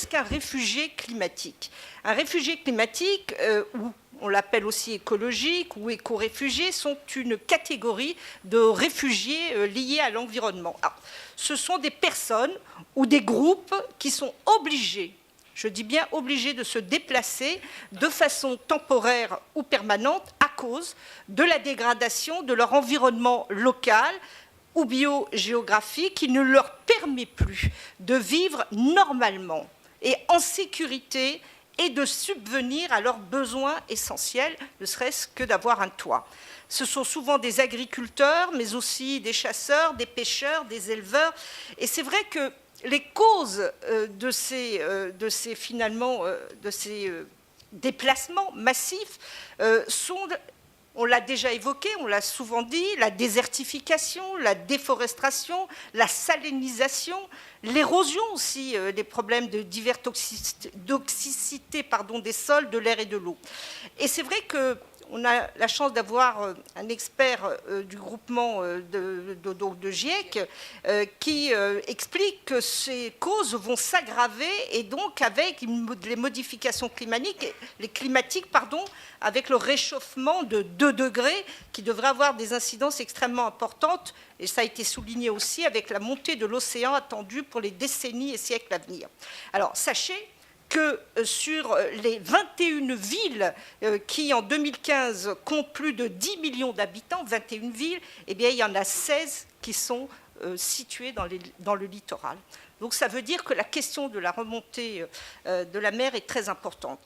qu'est-ce qu'un réfugié climatique? Un réfugié climatique, ou on l'appelle aussi écologique ou éco-réfugiés, sont une catégorie de réfugiés liés à l'environnement. Ce sont des personnes ou des groupes qui sont obligés, je dis bien obligés, de se déplacer de façon temporaire ou permanente à cause de la dégradation de leur environnement local ou biogéographique qui ne leur permet plus de vivre normalement et en sécurité et de subvenir à leurs besoins essentiels, ne serait-ce que d'avoir un toit. Ce sont souvent des agriculteurs, mais aussi des chasseurs, des pêcheurs, des éleveurs. Et c'est vrai que les causes de ces déplacements massifs sont, on l'a déjà évoqué, on l'a souvent dit, la désertification, la déforestation, la salinisation, l'érosion aussi, des problèmes de divers toxicité des sols, de l'air et de l'eau. Et c'est vrai qu'on a la chance d'avoir un expert du groupement de GIEC qui explique que ces causes vont s'aggraver et donc avec les modifications climatiques, avec le réchauffement de 2 degrés qui devrait avoir des incidences extrêmement importantes, et ça a été souligné aussi avec la montée de l'océan attendue pour les décennies et siècles à venir. Alors sachez que sur les 21 villes qui, en 2015, comptent plus de 10 millions d'habitants, 21 villes, eh bien, il y en a 16 qui sont situées dans le littoral. Donc ça veut dire que la question de la remontée de la mer est très importante.